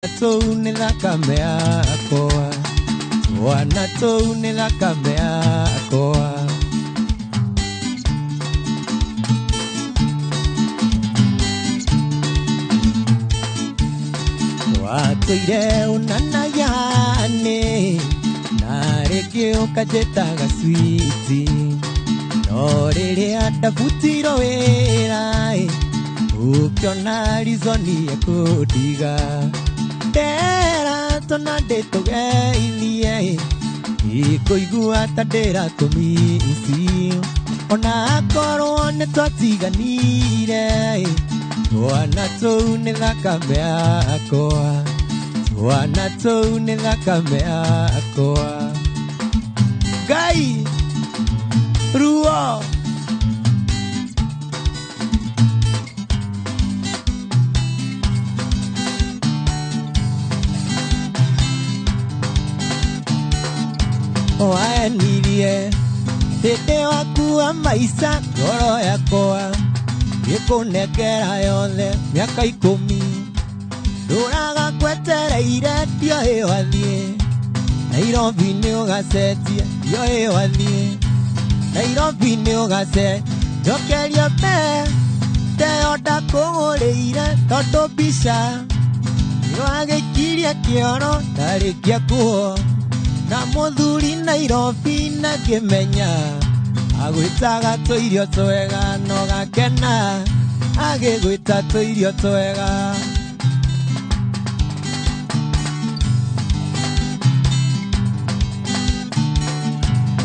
Tone la kamea koa, wana tone la kamea koa. Watu ire unana yane, nareke okajeta gaswiti. Norere atafutiro werai, ukiona rizoni ya kodiga. Tera tonade toge ilie, ikoigua tadera tomisi. Ona koro ne twatiganire, wana tone la kamea koa, wana tone la kamea koa. Gai Ruo Oanirie tete waku wa maisa goro yakoa gikunekera yothe miaka 10 nduraga kwetereire dio ewathie Nairobi ni ugacetia dio ewathie Nairobi ni ugase jokeria me teoda kuguriire tondu bisha niwagikiria kioro tarikia kuo na muthuri Nairobi na kimenya agwitaga tuirio twega no gakena agigwita tuirio twega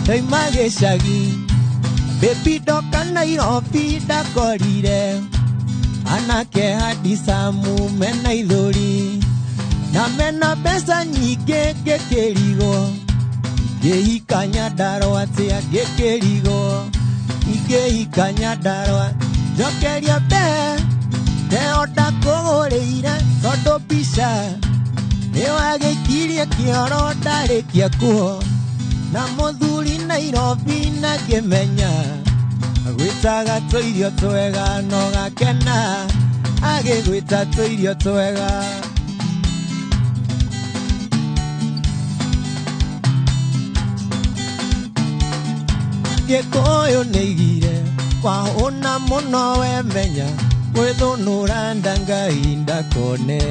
Taimageshagi Baby doka Nairobi dakorire Anake hadisamu mena idhuri Na mena pesa nyige gekerigo Igehika nyandarua atia gekerigo Igehika nyandarua Jokeria be Teoda kuguriire tondu bisha Niwagikiria kioro ndarikia kuo Na muthuri Nairobi na kimenya agwitaga tuirio twega no gakena agigwita tuirio twega Gikuyu nigire kwa una muno wemenya gwithunura ndangai ndakone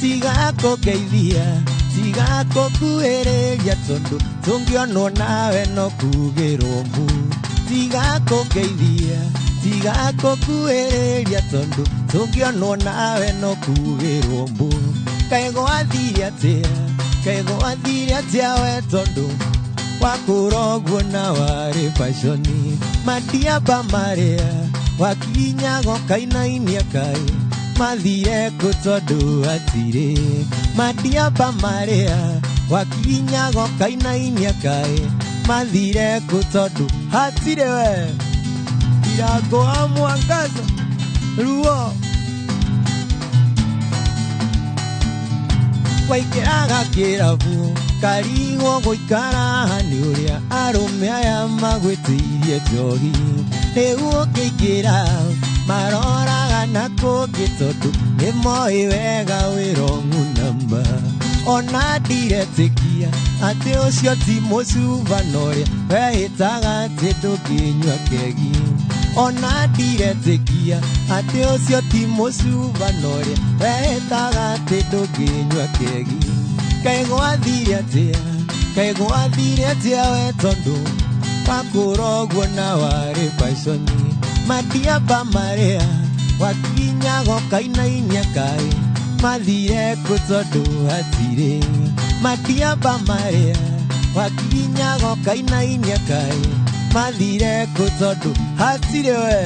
tiga kugeithia tiga kukuhĩrĩria tondu tungionwo nawe no kugĩrwo mbu tiga kugeithia tiga kukuhĩrĩria tondu tungionwo nawe no kugĩrwo mbu kaĩ gwathire atia we tondu wakũra ũguo na warĩ fashoni madiaba marĩa wakinyaga ũkainainia kaĩ mathire kũ tondu hatirĩ madiaba marĩa wakinyaga ũkainainia kaĩ mathire kũ tondu hatirĩ we Irago wa Mwangaza Ruo waikĩraga kĩrabu karigwo gũikara nĩ ũrĩa arũme aya magwĩtĩirie njohi rĩu ũkĩingĩra maroraga na kũngĩ tondu nĩmoĩ wega wĩ wrong number ona ndiretĩkia atĩ ũcio ti mũcubana ũrĩa wehĩtaga atĩ ndũngĩnyua kegi ona ndiretĩkia atĩ ũcio ti mũcubana ũrĩa wehĩtaga atĩ ndũngĩnyua kegi kaĩ gwathire atia we tondu wakũra ũguo na warĩ fashoni madiaba marĩa wakinyaga ũkainainia kaĩ mathire kũ tondu hatirĩ madiaba marĩa wakinyaga ũkainainia kaĩ mathire kũ tondu hatirĩ we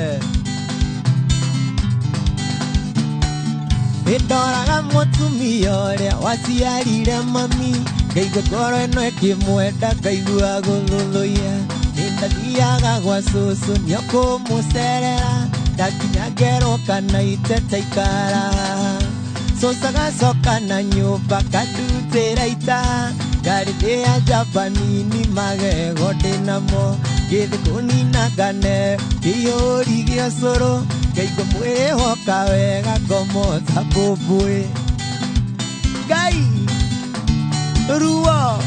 Ndoraga mũtumia ũrĩa waciarire mami ngaigua ngoro ĩno ĩkĩmwenda ngaigua gũthũthũia nĩndathiaga gwa cũcũ nĩokũmũcerera ndakinya ngerwo kana iteta ikara cũcũ agacoka na nyũmba kandutĩra ita ngarĩthĩa japanini magego ndĩnamo gĩthĩ kũnina ngane kĩihũri gĩa cũrũ ngaigua mwĩrĩ hoka wega ngomota mbũmbũĩ ruo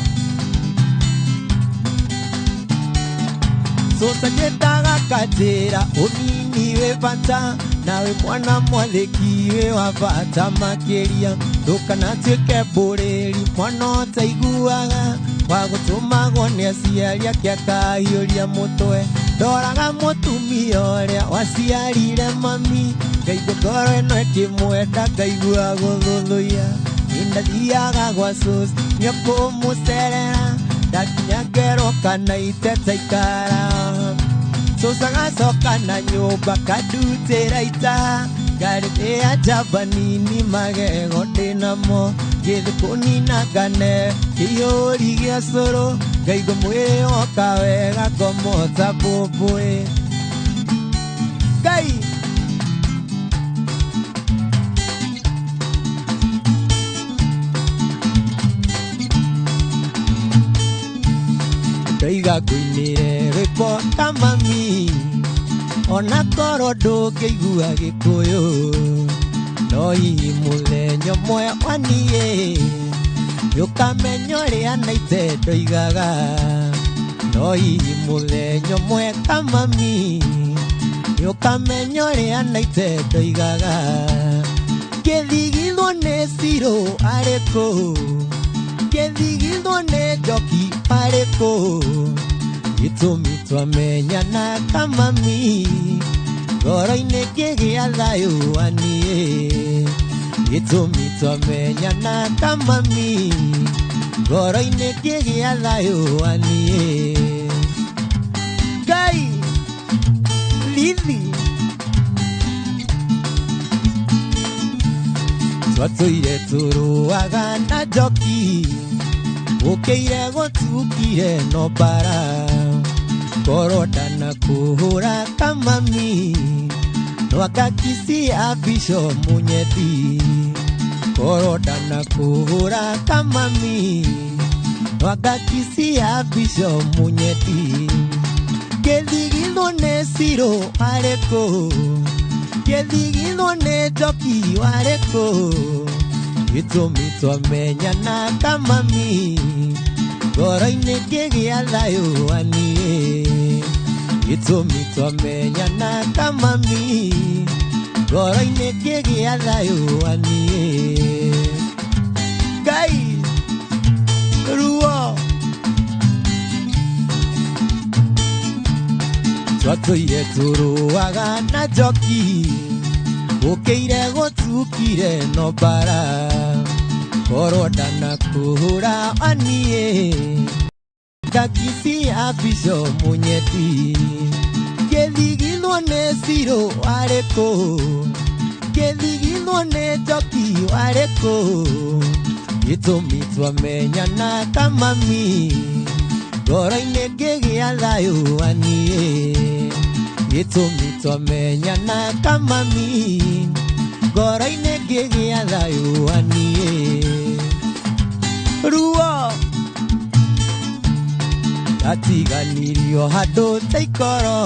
Sosa nyendaga kanjĩra ũnini wĩ bata nawe mwana mwathĩki wĩ wa bata makĩria ndũkanatuĩke mbũrĩri mwana ũtaiguaga wa gũtũmagwo nĩ aciari ake akahiũria mũtwe ndoraga mũtumia ũrĩa waciarire mami ngaigua ngoro ĩno ĩkĩmwenda ngaigua gũthũthũia nĩndathiaga gwa cũcũ nĩekũmũcerera ndakinya ngero kana iteta ikara cũcũ agacoka na nyũmba kandutĩra itaha ngarĩthĩa njamba nini magego ndĩnamo gĩthĩ kũnina ngane kĩihũri gĩa cũrũ ngaigua mwĩrĩ woka wega ngomota mbũmbũĩ Ngai Ndaiga ngũinĩre rwĩmbo ta mami ona korwo ndũngĩigua gĩkũyũ no hihi mũthenya ũmwe waniĩ nĩũkamenya ũrĩa naite ndoigaga no hihi mũthenya ũmwe ta mami nĩũkamenya ũrĩa naite ndoigaga ngĩthigithwo nĩ cirũ arĩkũ ngĩthigithwo nĩ njoki arĩkũ gĩtũmi twamenyana ta mami ngoro-inĩ ngĩgĩa thayũ waniĩ gĩtũmi twamenyana ta mami ngoro-inĩ ngĩgĩa thayũ waniĩ Ngai Lithi twatũire tũrũaga na njoki ũkĩire gũtukire no bara korwo ndanakũhũra ta mami no akakisia bisho munyeti korwo ndanakũhũra ta mami no akakisia bisho munyeti ngĩthigithwo nĩ cirũ arĩkũ ngĩthigithwo nĩ njoki arĩkũ gĩtũmi twamenyana ta mami ngoro-inĩ ngĩgĩa thayũ waniĩ gĩtũmi twamenyana ta mami ngoro-inĩ ngĩgĩa thayũ waniĩ Ngai ruo twatũire tũrũaga na njoki ũkĩire gũtukire no bara korwo ndanakũhũra waniĩ ngakisia bisho munyeti ngĩthigithwo nĩ cirũ arĩkũ ngĩthigithwo nĩ njoki arĩkũ gĩtũmi twamenyana ta mami ngoro-inĩ ngĩgĩa thayũ waniĩ gĩtũmi twamenyana ta mami ngoro-inĩ ngĩgĩa thayũ waniĩ ruo ndatiganirio handũ ta ikoro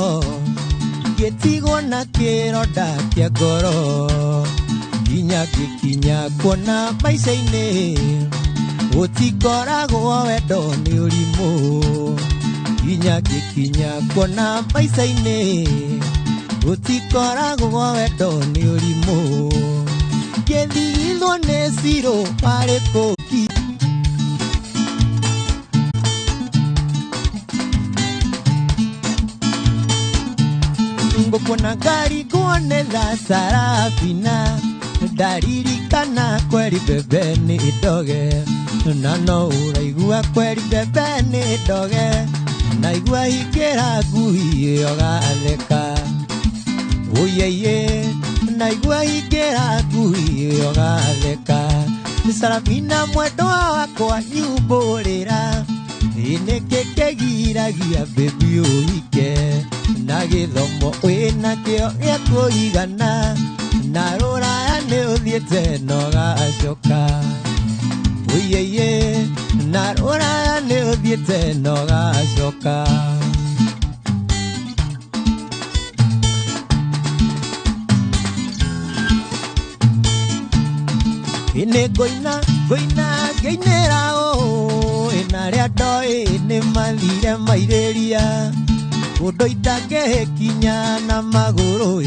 ngĩtigwo na kĩronda kĩa ngoro nginya ngĩkinya kuona maica-inĩ gũtikoragwo wendo nĩ ũrimũ nginya ngĩkinya kuona maica-inĩ gũtikoragwo wendo nĩ ũrimũ ngĩthigithwo nĩ cirũ arĩkũ ngũkuona ngari nguonetha Sarafina ndaririkana kweri mbembe nĩ ndoge na no ũraigua kweri mbembe nĩ ndoge naigua hingĩra ngui ĩyo gatheka ũyeye naigua hingĩra ngui ĩyo gatheka nĩ Sarafina mwendwa wakwa nyumbũrĩra nĩkĩ kĩgiragia mbĩbi ũhike na gĩthomo wĩnakĩo gĩa kũigana na rũraya nĩ ũthiĩte nogacoka ũyeye na rũraya nĩ ũthiĩte nogacoka nĩ ngũina ngĩinĩra ũũ mathire maireria undu itangekinya na maguru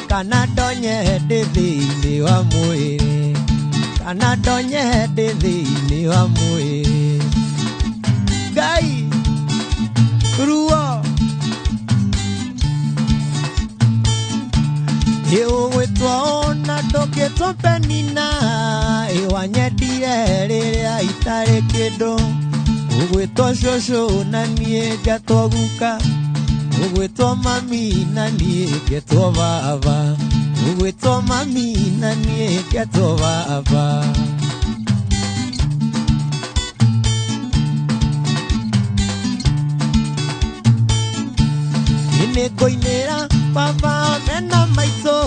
kana ndonye ndithi wa mwiri kana ndonye ndithi wa mwiri Ngai ruo Ewetwa ona ndoketwa penina ewanyendire riria itari kindu ugwitwa shosho na nie ngatwa guka ugwitwa mami na nie ngatwa baba ugwitwa mami na nie ngatwa baba ine koinera baba mena maitho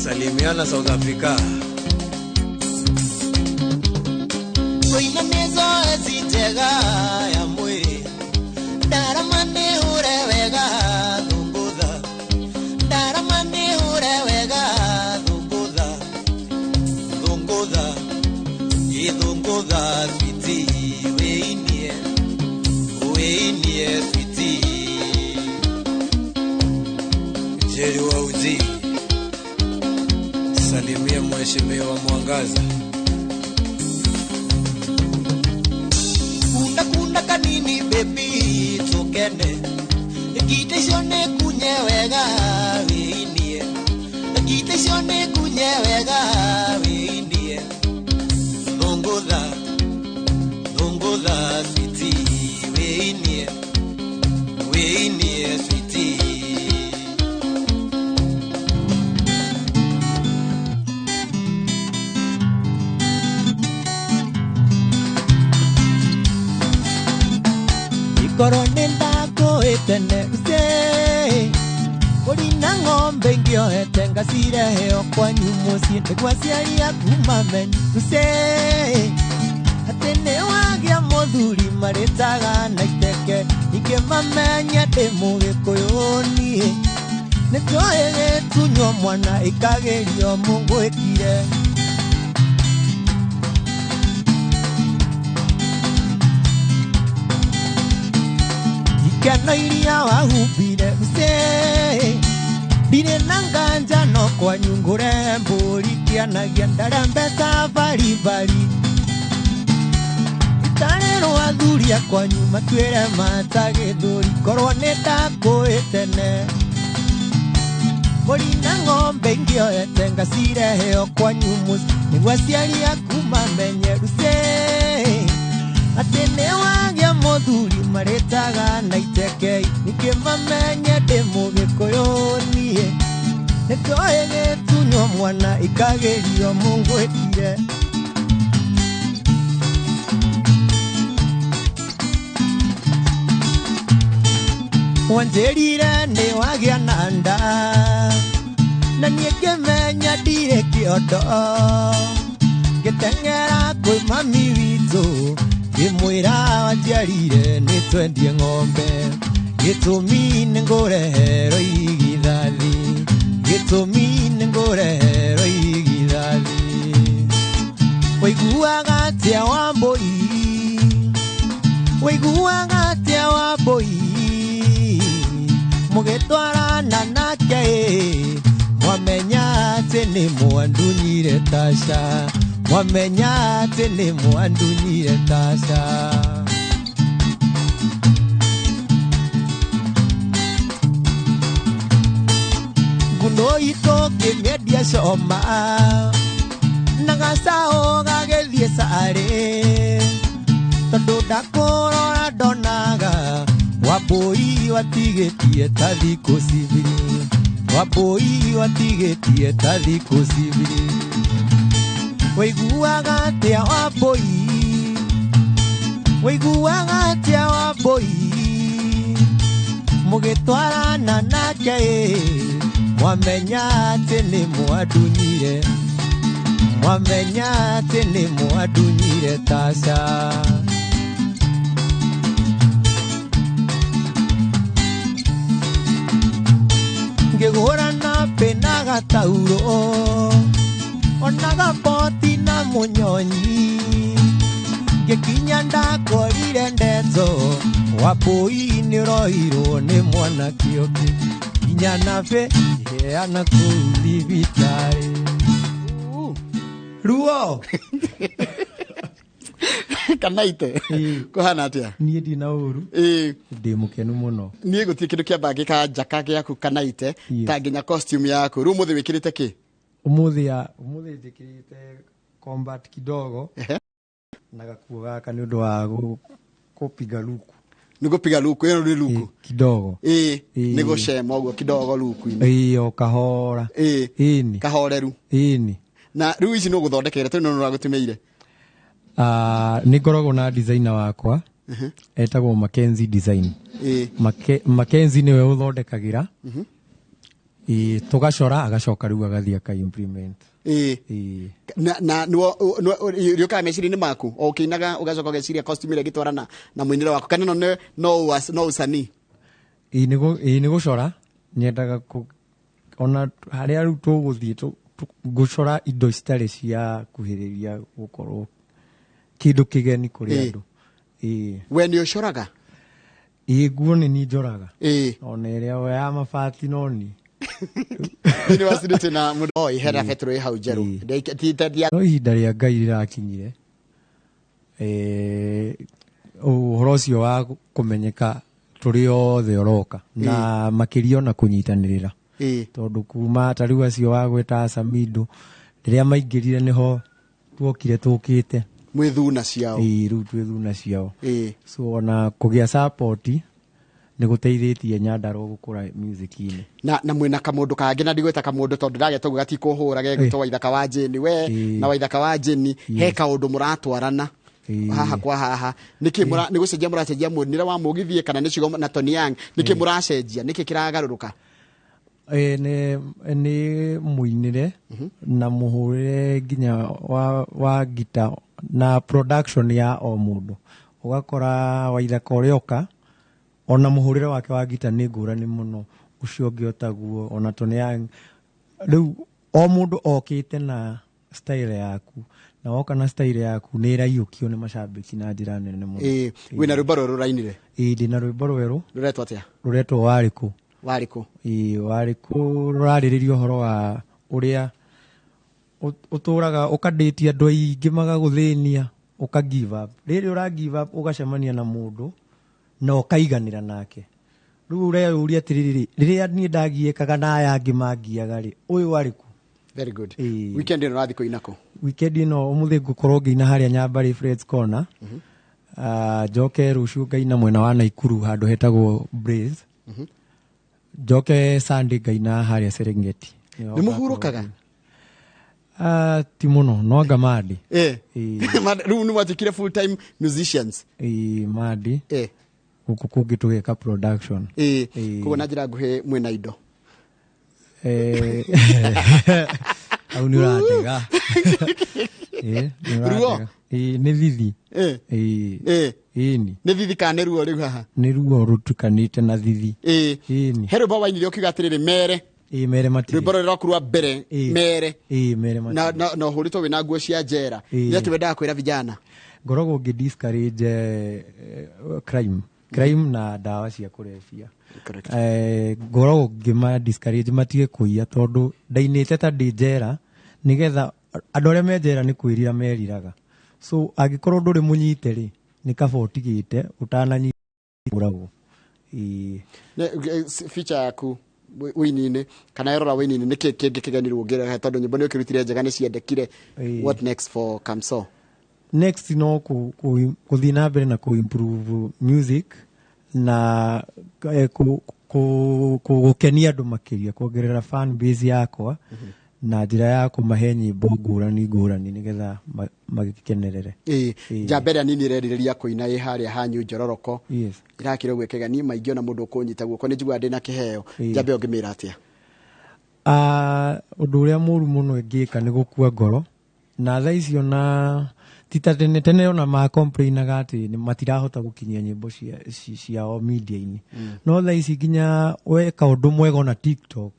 Salimiana South Africa. Koina mezo ezitega ya mwiri Daramane ure wega dhunguza Daramane ure wega dhunguza Dhunguza Idhunguza switi Weinie switi Jerry wa uzi Salimia mheshimiwa Mwangaza. Kunda kanini baby tukene Nikiteshone kunye wega weinie Nikiteshone kunye wega weinie Dhunguza switi Weinie switi Koronenda ko etene se Orina ngombe ngio etenga sire heo kwa nyumusi Ndegwa siari ya kumameni se Atene wagia modhuri maretaga na iteke Ike mamenya demo gikoyoni Netoege tunyo mwana ikagerio mungu ekire Ikano iria wahubire mse Bine nanganja no kwa nyungure mburi Kianagia ndarambesa bari Itanero adhuria kwa nyuma tuere matage dhuri Korwa neta koetene Morina ngombe ngio etenga sire heo kwa nyumus Nigwa siari ya kumamenye ruse Atene wagia modhuri maretaga na iteke Nikimamenye demo gikoyoni Netoege tunyo mwana ikagerio mungu ekire Wanjerire ni wagia nanda Na niekemenya direki kiondo ngitengera kwĩ mami witũ ngĩmwĩra wanjiarire nĩ twendie ng'ombe gĩtũmi nĩ ngũreherwo igithathi gĩtũmi nĩ ngũreherwo igithathi Waiguaga atĩa Wambũi Waiguaga atĩa Wambũi mũgĩtwarana nake mwamenya atĩ nĩ mwandunyire Tasha mwamenya atĩ nĩ mwandunyire Tasha nguno itũ ngĩmĩendia Coma na gacaũ gagĩthiĩ Sarĩ tondũ ndakũrora ndonaga Wambũi watigĩtie ta thikũ cibiri Wambũi watigĩtie ta thikũ cibiri Waiguaga atĩa Wambũi Waiguaga atĩa Wambũi mũgĩtwarana nake mwamenya atĩ nĩ mwandunyire mwamenya atĩ nĩ mwandunyire Tasha ngĩgũrana pena gatauro ona gaboti na mũnyonyi ngĩkinya ndakorire ndeto Wambũi nĩũroirwo nĩ mwanake ũngĩ kinya nabe iheana kũu thibitarĩ Ruo Kanaite kuhana atia niĩ ndina ũru ndĩ mũkenu mũno niĩ gũtirĩ kĩndũ kĩamba gĩkanjaka gĩaku Kanaite ta nginya costume yaku rĩu ũmũthĩ wĩkĩrĩte kĩ ũmũthĩ njĩkĩrĩte combat kidogo na gakuo gaka nĩ ũndũ wa kũpiga luku nĩ gũpiga luku ĩno nĩ luku kidogo nĩ gũcema ũguo kidogo luku-inĩ o kahora kahoreru na rĩu ici no gũthondekere tondũ no ragũtumĩire nĩ ngoragwo na designer wakwa etagwo Mackenzie Design Mackenzie nĩwe ũthondekagĩra tũgacora agacoka rĩu agathiĩ aka-implement na rĩũkaga meciria-inĩ maku o ũkĩinaga ũgacoka ũgeciria costume ĩrĩa ĩgĩtwarana na mũinĩre waku kana no ũcani nĩ gũcora nyendaga ona harĩa rĩu tũgũthiĩ ngũcora indo citarĩ cia kuhĩrĩria gũkorwo kĩndũ kĩgeni kũrĩ andũ we nĩ ũcoraga nguo nĩ niĩ njoraga ona ĩrĩa ya mabati no niĩ nĩ wasirĩte na mũndũ ihera betũrũ hau njerũ no ihinda rĩa Ngai rĩrakinyire ũhoro ũcio wa kũmenyeka tũrĩ othe ũroka na makĩria ona kũnyitanĩrĩra tondũ kuma ta rĩu acio wa gwĩta Samido rĩrĩa maingĩrire nĩho tuokire tũkĩte mwĩthuna ciao rĩu twĩthuna ciao so ona kũgĩa support nĩ gũteithĩtie Nyandarua gũkũra music-inĩ na mwĩna kamũndũ kangĩ na ndigwĩta kamũndũ tondũ ndageta ũguo gatikũhũra gegwĩtwo Waithaka wa Jane we na Waithaka wa Jane he kaũndũ mũratwarana haha kwa haha nĩkĩ nĩ gũcenjia mũracenjia mũnĩre wa mũgithie kana nĩ cigo na Tony Young nĩkĩ mũracenjia nĩkĩ kĩragarũrũka nĩ mũinĩre na mũhũrĩre nginya wa guitar na production ya o mũndũ ũgakora Waithaka ũrĩa oka ona mũhũrĩre wake wa guitar nĩ ngũrani mũno ũcio ũngĩ otaguo ona Tony Young rĩu o mũndũ okĩte na style yaku na woka na style yaku nĩ ĩraiyũkio nĩ macambĩki na njĩra nene mũno wĩna rwĩmbo rwerũ ũrainire ndĩna rwĩmbo rwerũ rũretwo atĩa rũretwo Warĩkũ Warĩkũ rũrarĩrĩria ũhoro wa ũrĩa ũtũraga ũkadĩtia andũ aingĩ magagũthĩnia ũka give up rĩrĩa ũra give up ũgacemania na mũndũ na ũkaiganĩra nake rĩu ũreyũria atĩrĩrĩ rĩrĩa niĩ ndagiĩkaga na aya angĩ mangiaga rĩ ũyũ Warĩkũ very good weekend ĩno rathiĩ kũina kũ weekend ĩno ũmũthĩ ngũkorwo ngĩina harĩa Nyambarĩ Fred's Corner njoke rũciũ ngaina mwena wa Naikuru handũ hetagwo Blaze njoke Sunday ngaina harĩa Serengeti nĩ mũhurũkaga ti mũno no anga Madi rĩu nĩ mwatuĩkire full time musicians Madi gũkũ kũngĩ tũgeka production koguo na njĩra nguhĩ mwĩna indo au ni uratega ruo ni thithi ni thithi kana ruo riu haha ni ruo rutukanite na thithi ni herbo wa inire ukiga atiriri mere mere mati rwimbo rwa kurwa mbere mere mere mati na huritwo wina nguo cia njera ni ati wendaga kwira vijana ngorogo discourage crime na dawa cia kurebia ngorogo ngima discourage matige kuiya tondu ndainite ta njera nigetha andu aria me njera ni kwirira meriraga so agikorwo nduri munyite ri ni kaba utigite utananyiturago feature yaku wini-ini kana erora wini-ini niki kingi kiganirwo ngira tondu nyimbo ni ukirutire njega ni ciendekire what next for Kamso next no kuthii na mbere na improve music na gukenia andu makiria kuongerera fan base yakwa na njira ya kumahe nyimbo ngurani nigetha magikenerere njambere nini irerireria kuina i haria hanyu Njororoko irakire gwikega ni maingio na mundu kunyita guoko ni njigua ndina kiheo njambe ngimira atia undu uria muru muno ngika ni gukua ngoro na tha icio na tita tene ona ma complainaga ati ni matirahota gukinyia nyimbo ciao media-ini no tha ici nginya weka undu mwega na TikTok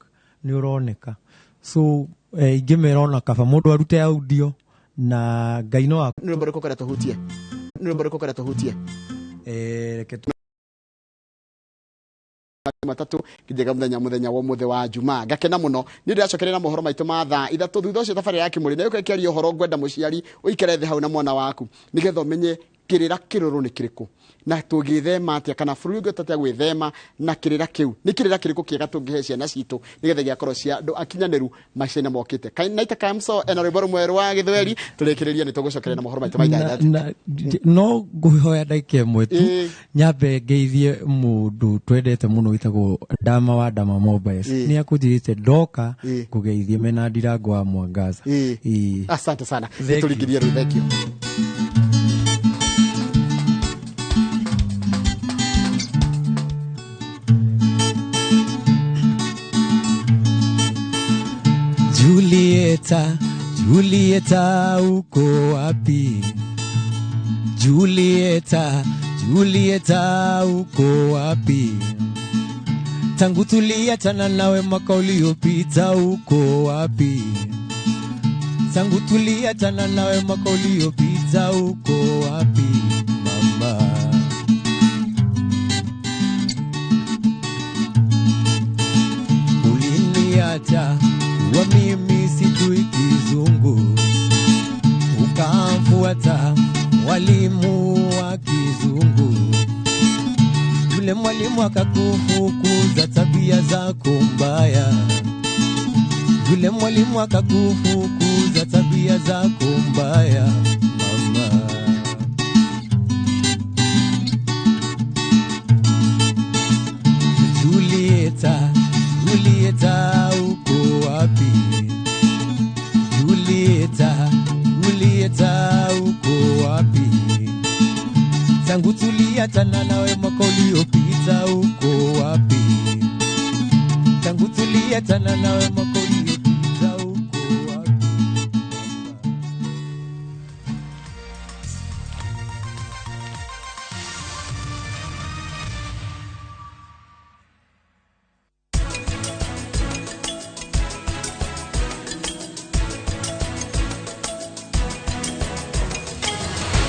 ni uroneka so ingimera ona kaba mundu arute audio na Ngai no ni rwimbo riko kara tuhutie reke matatu kijega muthenya wa muthe wa Juma ngakena muno ni ndiracokerera mohoro maitu ma thaa ithatu thutha ucio tafari ya kimuri na yukekeria uhoro ngwenda muciari uikere thi hau na mwana waku nigetha umenye kirira kiruru ni kiriku na tugithema atia kana bũrũri ũngĩhota gwĩthema na kĩrĩra kĩu nĩ kĩrĩra kĩrĩkũ kĩega tũngĩhe ciana citũ nĩgetha gĩakorwo cia andũ akinyanĩru maciana mokĩte naita Kamso ena rwĩmbo rũmwe rwa gĩthweri tũrĩkĩrĩria nĩ tũgũcokeria na mohoro maitũ ma ithathatũ no ngũhoya ndagĩka ĩmwe tu nyambe ngeithie mũndũ twendete mũno wĩtagwo Dama wa Dama Mobiles nĩ akũnjĩrĩte ndoka kũgeithie mena Ndirango wa Mwangaza asante sana tũringĩrie rĩu thank you Julieta uko wapi? Julieta uko wapi? Tangu tuliachana nawe mwaka uliopita uko wapi? Tangu tuliachana nawe mwaka uliopita uko wapi mama? Uliniacha wa mimi sijui kizungu, ukamfuata walimu wa kizungu. Yule mwalimu akakufukuza tabia zako mbaya. Yule mwalimu akakufukuza tabia zako mbaya mama. Julieta uko wapi? Julieta uko wapi? Tangu tuliachana nawe mwaka uliopita uko wapi? Tangu tuliachana nawe mwaka